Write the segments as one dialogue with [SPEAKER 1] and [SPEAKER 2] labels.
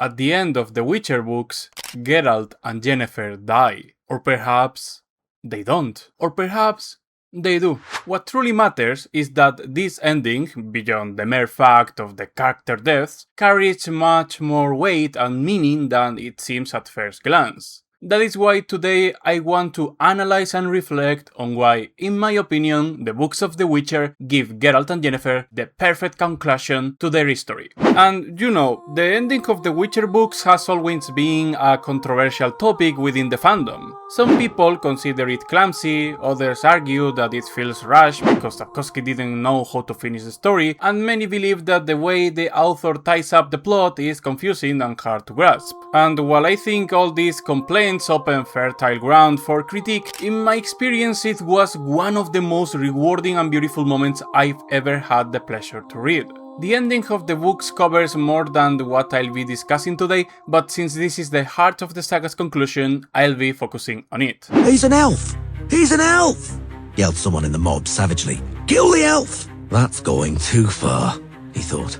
[SPEAKER 1] At the end of the Witcher books, Geralt and Yennefer die. Or perhaps they don't. Or perhaps they do. What truly matters is that this ending, beyond the mere fact of the character deaths, carries much more weight and meaning than it seems at first glance. That is why today I want to analyze and reflect on why, in my opinion, the books of The Witcher give Geralt and Yennefer the perfect conclusion to their history. And you know, the ending of The Witcher books has always been a controversial topic within the fandom. Some people consider it clumsy, others argue that it feels rushed because Sapkowski didn't know how to finish the story, and many believe that the way the author ties up the plot is confusing and hard to grasp. And while I think all these complaints open fertile ground for critique, in my experience it was one of the most rewarding and beautiful moments I've ever had the pleasure to read. The ending of the books covers more than what I'll be discussing today, but since this is the heart of the saga's conclusion, I'll be focusing on it.
[SPEAKER 2] He's an elf! He's an elf! Yelled someone in the mob savagely. Kill the elf! That's going too far, he thought.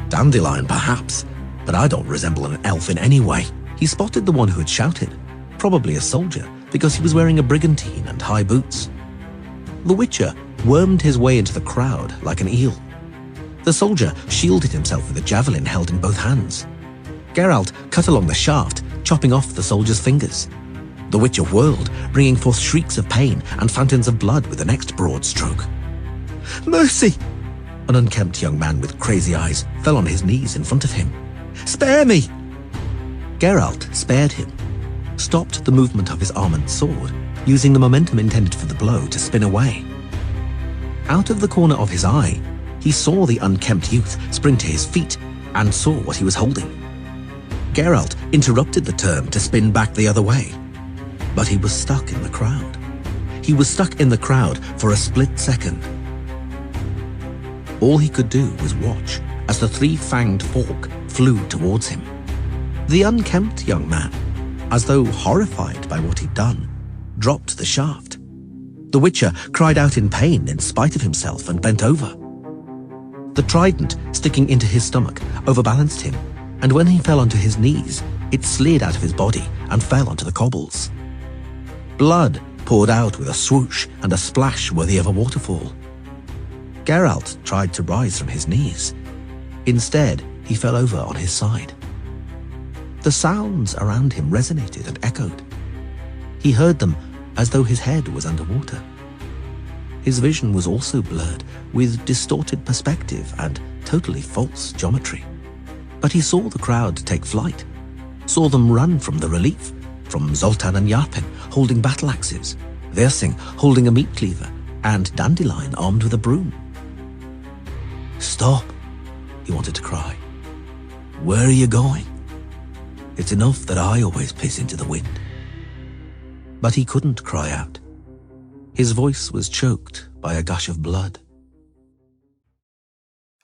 [SPEAKER 2] Dandelion, perhaps, but I don't resemble an elf in any way. He spotted the one who had shouted, probably a soldier, because he was wearing a brigantine and high boots. The Witcher wormed his way into the crowd like an eel. The soldier shielded himself with a javelin held in both hands. Geralt cut along the shaft, chopping off the soldier's fingers. The Witcher whirled, bringing forth shrieks of pain and fountains of blood with the next broad stroke. Mercy! An unkempt young man with crazy eyes fell on his knees in front of him. Spare me! Geralt spared him, stopped the movement of his armored sword, using the momentum intended for the blow to spin away. Out of the corner of his eye, he saw the unkempt youth spring to his feet and saw what he was holding. Geralt interrupted the turn to spin back the other way, but he was stuck in the crowd. He was stuck in the crowd for a split second. All he could do was watch as the three-fanged fork flew towards him. The unkempt young man, as though horrified by what he'd done, dropped the shaft. The Witcher cried out in pain in spite of himself and bent over. The trident sticking into his stomach overbalanced him, and when he fell onto his knees, it slid out of his body and fell onto the cobbles. Blood poured out with a swoosh and a splash worthy of a waterfall. Geralt tried to rise from his knees. Instead, he fell over on his side. The sounds around him resonated and echoed. He heard them as though his head was underwater. His vision was also blurred with distorted perspective and totally false geometry. But he saw the crowd take flight, saw them run from the relief, from Zoltan and Yarpen holding battle axes, Versing holding a meat cleaver, and Dandelion armed with a broom. Stop, he wanted to cry. Where are you going? It's enough that I always piss into the wind. But he couldn't cry out. His voice was choked by a gush of blood.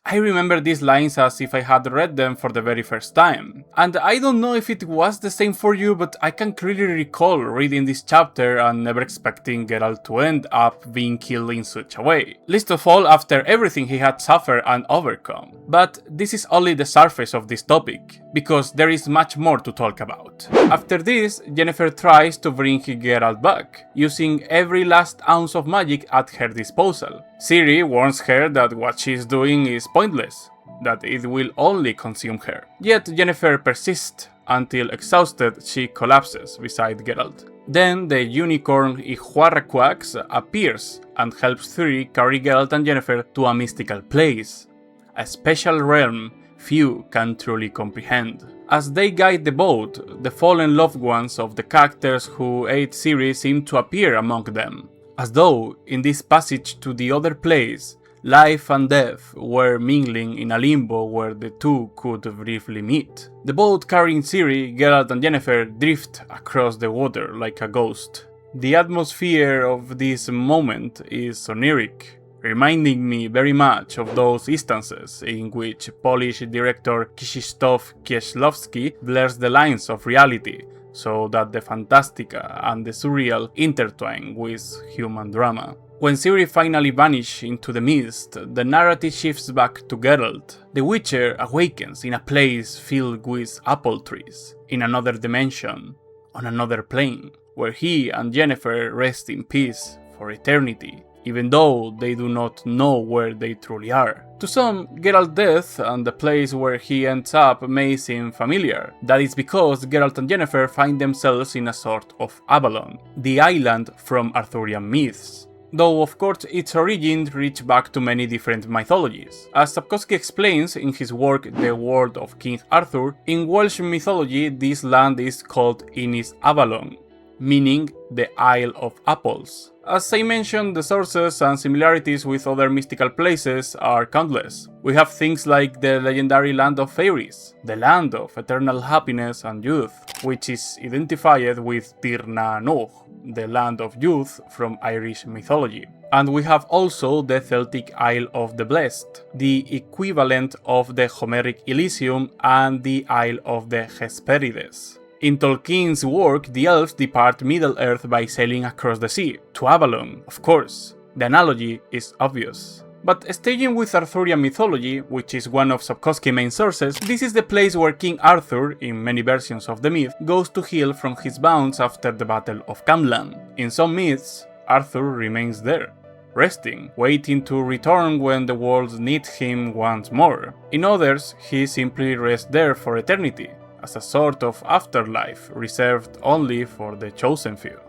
[SPEAKER 1] I remember these lines as if I had read them for the very first time. And I don't know if it was the same for you, but I can clearly recall reading this chapter and never expecting Geralt to end up being killed in such a way. Least of all after everything he had suffered and overcome. But this is only the surface of this topic, because there is much more to talk about. After this, Yennefer tries to bring Geralt back, using every last ounce of magic at her disposal. Ciri warns her that what she is doing is pointless, that it will only consume her. Yet Yennefer persists until exhausted she collapses beside Geralt. Then the unicorn Ihuarraquax appears and helps Ciri carry Geralt and Yennefer to a mystical place, a special realm few can truly comprehend. As they guide the boat, the fallen loved ones of the characters who ate Ciri seem to appear among them, as though in this passage to the other place, life and death were mingling in a limbo where the two could briefly meet. The boat carrying Ciri, Geralt and Yennefer drift across the water like a ghost. The atmosphere of this moment is oniric, reminding me very much of those instances in which Polish director Krzysztof Kieślowski blurs the lines of reality so that the fantastica and the surreal intertwine with human drama. When Ciri finally vanishes into the mist, the narrative shifts back to Geralt. The Witcher awakens in a place filled with apple trees, in another dimension, on another plane, where he and Yennefer rest in peace for eternity, even though they do not know where they truly are. To some, Geralt's death and the place where he ends up may seem familiar. That is because Geralt and Yennefer find themselves in a sort of Avalon, the island from Arthurian myths. Though of course its origins reach back to many different mythologies. As Sapkowski explains in his work The World of King Arthur, in Welsh mythology this land is called Inis Avalon, meaning the Isle of Apples. As I mentioned, the sources and similarities with other mystical places are countless. We have things like the legendary land of fairies, the land of eternal happiness and youth, which is identified with Tir na Nog, the land of youth from Irish mythology. And we have also the Celtic Isle of the Blessed, the equivalent of the Homeric Elysium and the Isle of the Hesperides. In Tolkien's work, the elves depart Middle-earth by sailing across the sea, to Avalon, of course. The analogy is obvious. But staying with Arthurian mythology, which is one of Sapkowski's main sources, this is the place where King Arthur, in many versions of the myth, goes to heal from his wounds after the Battle of Camlann. In some myths, Arthur remains there, resting, waiting to return when the world needs him once more. In others, he simply rests there for eternity, as a sort of afterlife reserved only for the chosen few.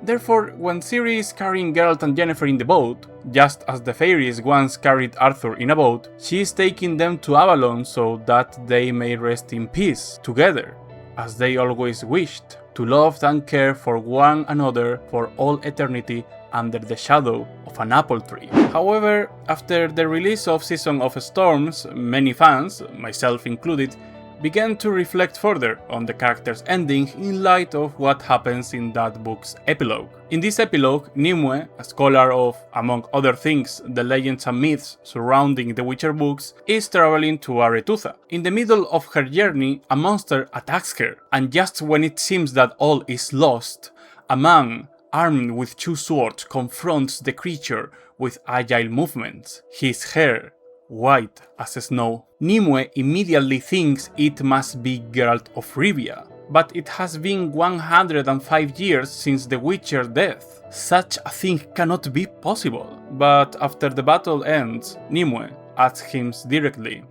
[SPEAKER 1] Therefore, when Ciri is carrying Geralt and Yennefer in the boat, just as the fairies once carried Arthur in a boat, she is taking them to Avalon so that they may rest in peace together, as they always wished, to love and care for one another for all eternity under the shadow of an apple tree. However, after the release of Season of Storms, many fans, myself included, began to reflect further on the character's ending in light of what happens in that book's epilogue. In this epilogue, Nimue, a scholar of, among other things, the legends and myths surrounding the Witcher books, is traveling to Aretuza. In the middle of her journey, a monster attacks her, and just when it seems that all is lost, a man, armed with two swords, confronts the creature with agile movements, his hair white as snow. Nimue immediately thinks it must be Geralt of Rivia, but it has been 105 years since the Witcher's death. Such a thing cannot be possible. But after the battle ends, Nimue asks him directly.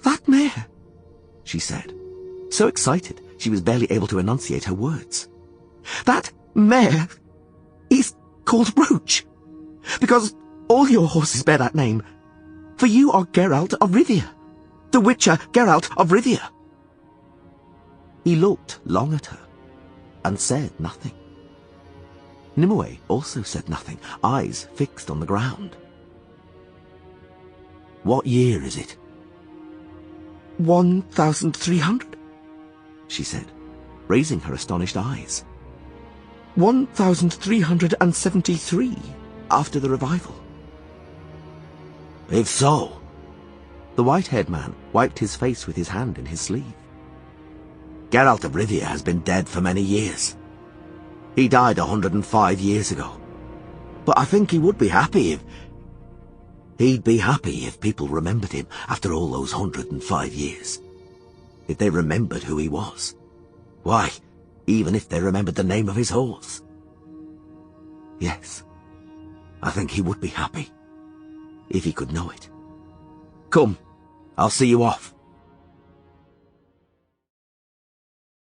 [SPEAKER 2] "That mare," she said, so excited she was barely able to enunciate her words. "That mare is called Roach, because all your horses bear that name, for you are Geralt of Rivia, the Witcher Geralt of Rivia." He looked long at her, and said nothing. Nimue also said nothing, eyes fixed on the ground. "What year is it?" 1,300, she said, raising her astonished eyes. 1,373 after the revival. "If so..." The white-haired man wiped his face with his hand in his sleeve. "Geralt of Rivia has been dead for many years. He died 105 years ago. But I think he would be happy if... He'd be happy if people remembered him after all those 105 years. If they remembered who he was. Why, even if they remembered the name of his horse. Yes, I think he would be happy. If he could know it. Come, I'll see you off."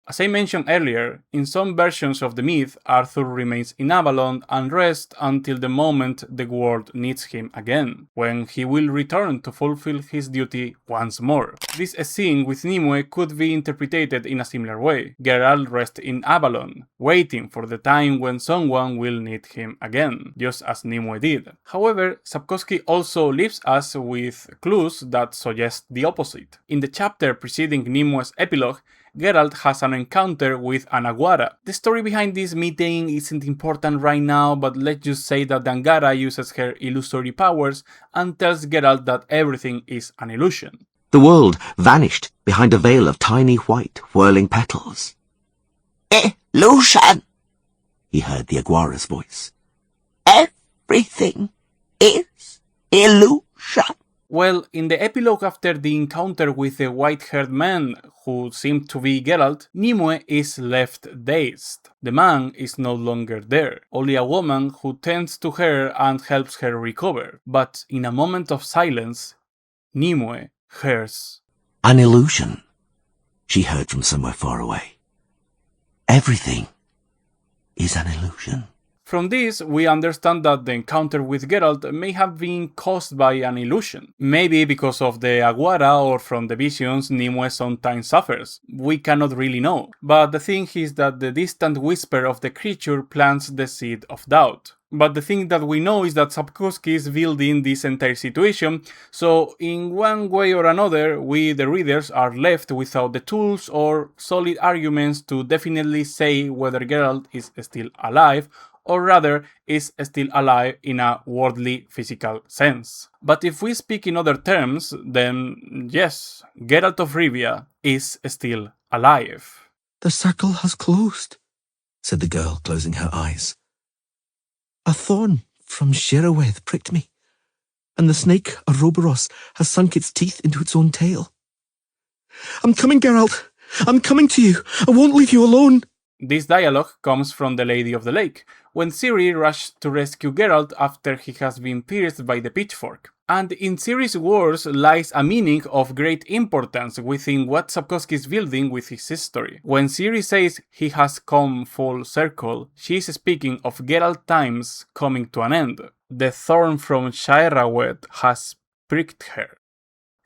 [SPEAKER 1] As I mentioned earlier, in some versions of the myth, Arthur remains in Avalon and rests until the moment the world needs him again, when he will return to fulfill his duty once more. This scene with Nimue could be interpreted in a similar way. Geralt rests in Avalon, waiting for the time when someone will need him again, just as Nimue did. However, Sapkowski also leaves us with clues that suggest the opposite. In the chapter preceding Nimue's epilogue, Geralt has an encounter with an Angara. The story behind this meeting isn't important right now, but let's just say that the Angara uses her illusory powers and tells Geralt that everything is an illusion.
[SPEAKER 2] The world vanished behind a veil of tiny white whirling petals. "Illusion!" he heard the Angara's voice. Everything is illusion.
[SPEAKER 1] Well, in the epilogue after the encounter with the white-haired man, who seemed to be Geralt, Nimue is left dazed. The man is no longer there, only a woman who tends to her and helps her recover. But in a moment of silence, Nimue hears
[SPEAKER 2] An illusion, she heard from somewhere far away. Everything is an illusion.
[SPEAKER 1] From this, we understand that the encounter with Geralt may have been caused by an illusion. Maybe because of the Aguara or from the visions Nimue sometimes suffers. We cannot really know. But the thing is that the distant whisper of the creature plants the seed of doubt. But the thing that we know is that Sapkowski is building this entire situation, so in one way or another, we the readers are left without the tools or solid arguments to definitely say whether Geralt is still alive, or rather is still alive in a worldly physical sense. But if we speak in other terms, then yes, Geralt of Rivia is still alive.
[SPEAKER 2] The circle has closed, said the girl, closing her eyes. A thorn from Sheroweth pricked me, and the snake Ouroboros has sunk its teeth into its own tail. I'm coming, Geralt! I'm coming to you! I won't leave you alone!
[SPEAKER 1] This dialogue comes from the Lady of the Lake, when Ciri rushed to rescue Geralt after he has been pierced by the pitchfork. And in Ciri's words lies a meaning of great importance within what Sapkowski is building with his history. When Ciri says he has come full circle, she is speaking of Geralt times coming to an end. The thorn from Sheroweth has pricked her.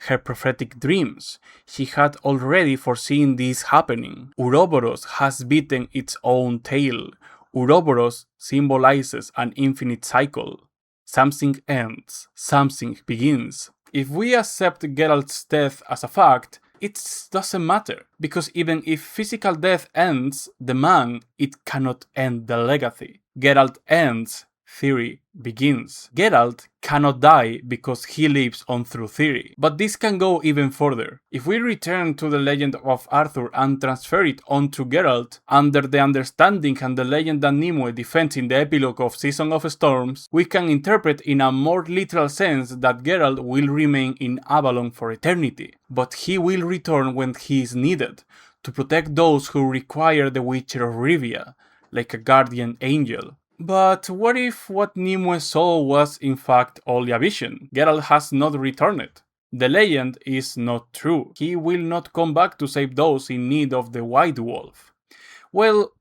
[SPEAKER 1] Her prophetic dreams. She had already foreseen this happening. Ouroboros has beaten its own tail. Ouroboros symbolizes an infinite cycle. Something ends, something begins. If we accept Geralt's death as a fact, it doesn't matter, because even if physical death ends the man, it cannot end the legacy. Geralt ends, Ciri begins. Geralt cannot die because he lives on through Ciri. But this can go even further. If we return to the legend of Arthur and transfer it onto Geralt, under the understanding and the legend that Nimue defends in the epilogue of Season of Storms, we can interpret in a more literal sense that Geralt will remain in Avalon for eternity, but he will return when he is needed, to protect those who require the Witcher of Rivia, like a guardian angel. But what if what Nimue saw was in fact only a vision? Geralt has not returned. The legend is not true. He will not come back to save those in need of the White Wolf. Well,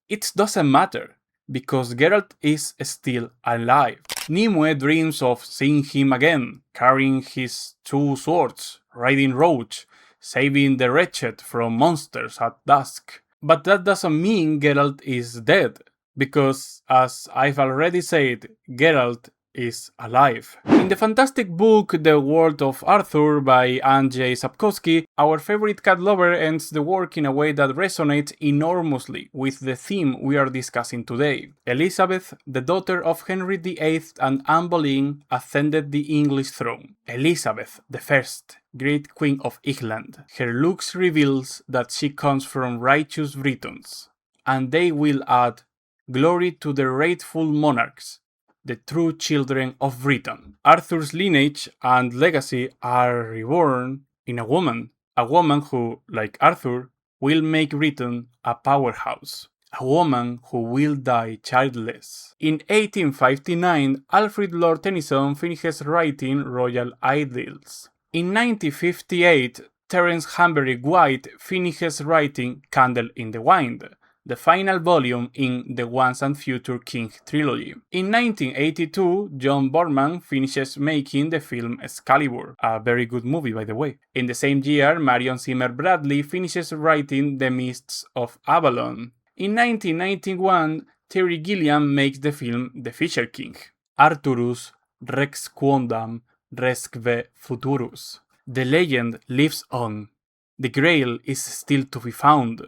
[SPEAKER 1] it doesn't matter, because Geralt is still alive. Nimue dreams of seeing him again, carrying his two swords, riding Roach, saving the wretched from monsters at dusk. But that doesn't mean Geralt is dead. Because, as I've already said, Geralt is alive. In the fantastic book The World of Arthur by Andrzej Sapkowski, our favorite cat lover ends the work in a way that resonates enormously with the theme we are discussing today. Elizabeth, the daughter of Henry VIII and Anne Boleyn, ascended the English throne. Elizabeth I, great Queen of England. Her looks reveals that she comes from righteous Britons, and they will add glory to the rightful monarchs, the true children of Britain. Arthur's lineage and legacy are reborn in a woman who, like Arthur, will make Britain a powerhouse. A woman who will die childless. In 1859, Alfred Lord Tennyson finishes writing Royal Idyls. In 1958, Terence Humbery White finishes writing Candle in the Wind, the final volume in the Once and Future King trilogy. In 1982, John Borman finishes making the film Excalibur, a very good movie by the way. In the same year, Marion Zimmer Bradley finishes writing The Mists of Avalon. In 1991, Terry Gilliam makes the film The Fisher King. Arturus Rex Quondam Resque Futurus. The legend lives on. The Grail is still to be found.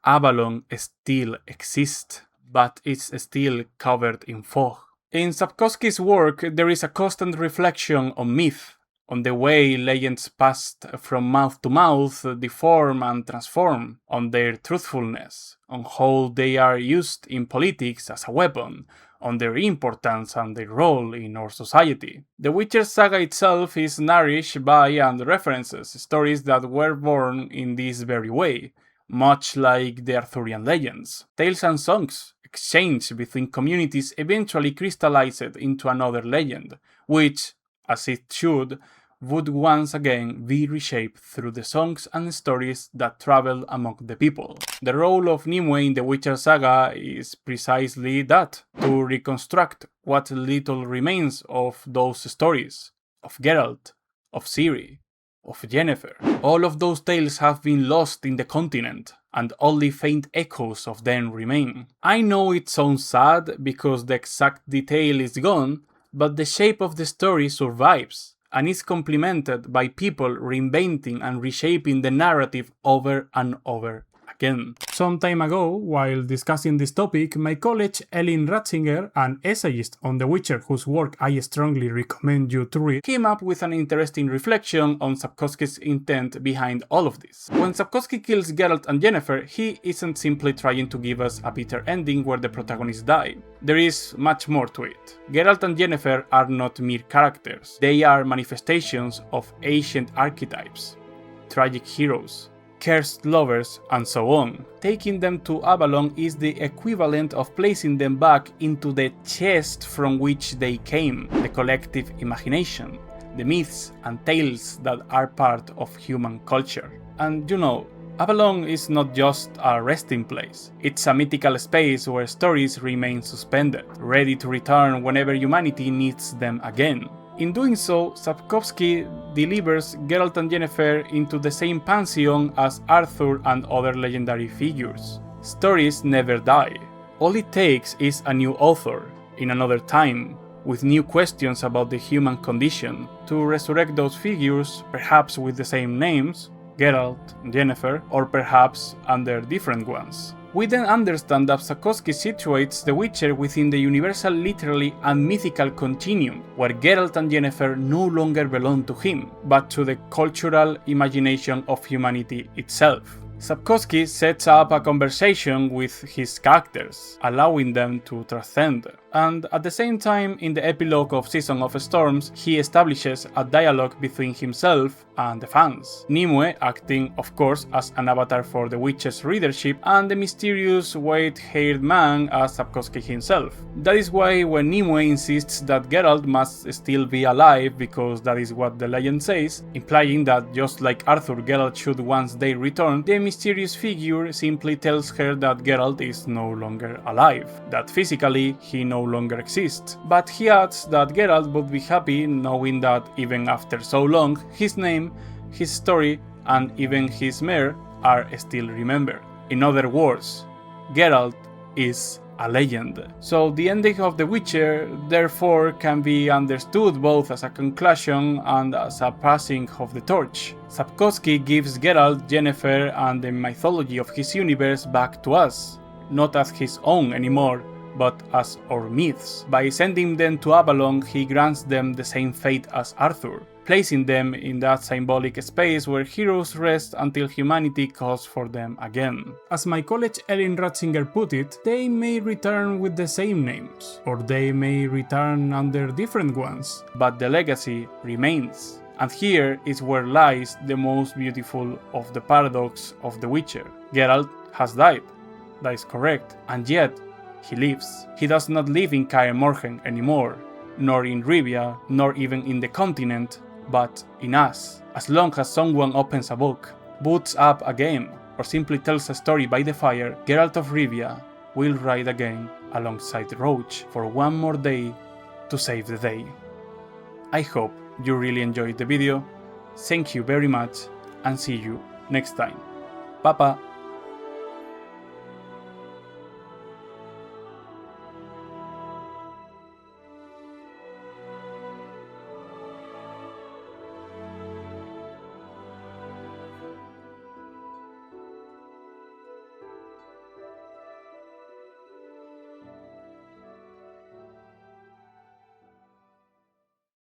[SPEAKER 1] Avalon still exists, but it's still covered in fog. In Sapkowski's work, there is a constant reflection on myth, on the way legends passed from mouth to mouth deform and transform, on their truthfulness, on how they are used in politics as a weapon, on their importance and their role in our society. The Witcher saga itself is nourished by and references stories that were born in this very way, much like the Arthurian legends. Tales and songs exchanged between communities eventually crystallized into another legend, which, as it should, would once again be reshaped through the songs and stories that travel among the people. The role of Nimue in the Witcher saga is precisely that, to reconstruct what little remains of those stories, of Geralt, of Ciri, of Yennefer. All of those tales have been lost in the continent, and only faint echoes of them remain. I know it sounds sad because the exact detail is gone, but the shape of the story survives, and is complemented by people reinventing and reshaping the narrative over and over again. Some time ago, while discussing this topic, my colleague Elin Ratzinger, an essayist on The Witcher whose work I strongly recommend you to read, came up with an interesting reflection on Sapkowski's intent behind all of this. When Sapkowski kills Geralt and Yennefer, he isn't simply trying to give us a bitter ending where the protagonists die. There is much more to it. Geralt and Yennefer are not mere characters, they are manifestations of ancient archetypes, tragic heroes, cursed lovers, and so on. Taking them to Avalon is the equivalent of placing them back into the chest from which they came, the collective imagination, the myths and tales that are part of human culture. And you know, Avalon is not just a resting place, it's a mythical space where stories remain suspended, ready to return whenever humanity needs them again. In doing so, Sapkowski delivers Geralt and Yennefer into the same pantheon as Arthur and other legendary figures. Stories never die. All it takes is a new author, in another time, with new questions about the human condition, to resurrect those figures, perhaps with the same names, Geralt, Yennefer, or perhaps under different ones. We then understand that Sapkowski situates The Witcher within the universal literary and mythical continuum, where Geralt and Yennefer no longer belong to him, but to the cultural imagination of humanity itself. Sapkowski sets up a conversation with his characters, allowing them to transcend, and at the same time, in the epilogue of Season of Storms, he establishes a dialogue between himself and the fans. Nimue acting, of course, as an avatar for the Witcher's readership, and the mysterious white-haired man as Sapkowski himself. That is why when Nimue insists that Geralt must still be alive because that is what the legend says, implying that just like Arthur, Geralt should once they return, the mysterious figure simply tells her that Geralt is no longer alive, that physically he no longer exists. But he adds that Geralt would be happy knowing that even after so long, his name, his story, and even his mare are still remembered. In other words, Geralt is a legend. So the ending of The Witcher therefore can be understood both as a conclusion and as a passing of the torch. Sapkowski gives Geralt, Yennefer, and the mythology of his universe back to us, not as his own anymore, but as our myths. By sending them to Avalon, he grants them the same fate as Arthur, placing them in that symbolic space where heroes rest until humanity calls for them again. As my colleague Elin Ratzinger put it, they may return with the same names, or they may return under different ones, but the legacy remains. And here is where lies the most beautiful of the paradox of The Witcher. Geralt has died, that is correct, and yet he lives. He does not live in Kaer Morhen anymore, nor in Rivia, nor even in the continent, but in us. As long as someone opens a book, boots up a game, or simply tells a story by the fire, Geralt of Rivia will ride again alongside Roach for one more day to save the day. I hope you really enjoyed the video. Thank you very much, and see you next time. Papa!